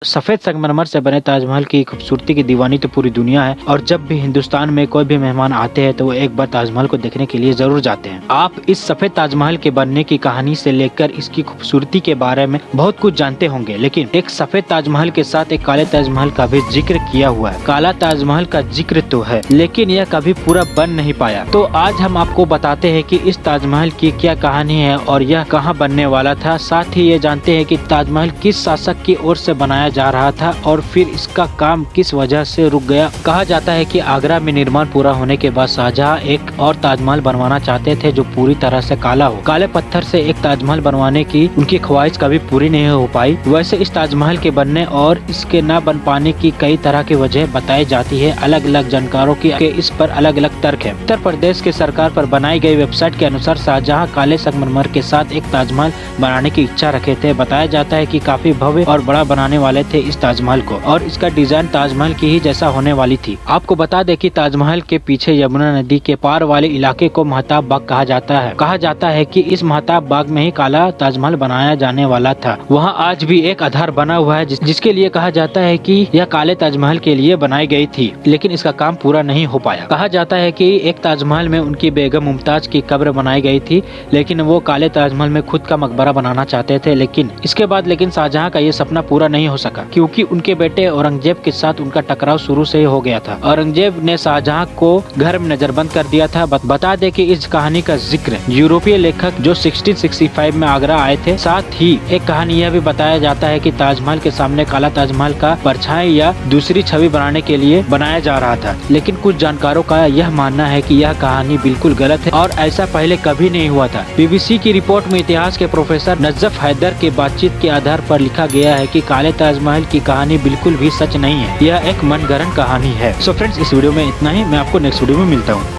सफेद संगमरमर से बने ताजमहल की खूबसूरती की दीवानी तो पूरी दुनिया है और जब भी हिंदुस्तान में कोई भी मेहमान आते हैं तो वो एक बार ताजमहल को देखने के लिए जरूर जाते हैं। आप इस सफेद ताजमहल के बनने की कहानी से लेकर इसकी खूबसूरती के बारे में बहुत कुछ जानते होंगे, लेकिन एक सफेद ताजमहल के साथ एक काले ताजमहल का भी जिक्र किया हुआ है। काला ताजमहल का जिक्र तो है लेकिन यह कभी पूरा बन नहीं पाया। तो आज हम आपको बताते हैं कि इस ताजमहल की क्या कहानी है और यह कहाँ बनने वाला था। साथ ही ये जानते हैं कि ताजमहल किस शासक की ओर से बनाया जा रहा था और फिर इसका काम किस वजह से रुक गया। कहा जाता है कि आगरा में निर्माण पूरा होने के बाद शाहजहां एक और ताजमहल बनवाना चाहते थे जो पूरी तरह से काला हो। काले पत्थर से एक ताजमहल बनवाने की उनकी ख्वाहिश कभी पूरी नहीं हो पाई। वैसे इस ताजमहल के बनने और इसके न बन पाने की कई तरह की वजह बताई जाती है। अलग अलग जानकारों की इस पर अलग अलग तर्क है। उत्तर प्रदेश की सरकार पर बनाई गई वेबसाइट के अनुसार शाहजहां काले संगमरमर के साथ एक ताजमहल बनाने की इच्छा रखे थे। बताया जाता है कि काफी भव्य और बड़ा बनाने वाले थे इस ताजमहल को और इसका डिजाइन ताजमहल की ही जैसा होने वाली थी। आपको बता दें कि ताजमहल के पीछे यमुना नदी के पार वाले इलाके को महताब बाग कहा जाता है। कहा जाता है कि इस महताब बाग में ही काला ताजमहल बनाया जाने वाला था। वहाँ आज भी एक आधार बना हुआ है जिसके लिए कहा जाता है कि यह काले ताजमहल के लिए बनाई गई थी, लेकिन इसका काम पूरा नहीं हो पाया। कहा जाता है कि एक ताजमहल में उनकी बेगम मुमताज की कब्र बनाई गई थी, लेकिन वो काले ताजमहल में खुद का मकबरा बनाना चाहते थे। लेकिन इसके बाद शाहजहां का ये सपना पूरा नहीं हो सका क्योंकि उनके बेटे औरंगजेब के साथ उनका टकराव शुरू से ही हो गया था। औरंगजेब ने शाहजहां को घर में नजरबंद कर दिया था। बता दे कि इस कहानी का जिक्र यूरोपीय लेखक जो 1665 में आगरा आए थे। साथ ही एक कहानी यह भी बताया जाता है कि ताजमहल के सामने काला ताजमहल का परछाई या दूसरी छवि बनाने के लिए बनाया जा रहा था, लेकिन कुछ जानकारों का यह मानना है कि यह कहानी बिल्कुल गलत है और ऐसा पहले कभी नहीं हुआ था। बीबीसी की रिपोर्ट में इतिहास के प्रोफेसर नजफ हैदर के बातचीत के आधार पर लिखा गया है कि काले ताजमहल की कहानी बिल्कुल भी सच नहीं है, यह एक मनगढ़ंत कहानी है। सो फ्रेंड्स, इस वीडियो में इतना ही। मैं आपको नेक्स्ट वीडियो में मिलता हूँ।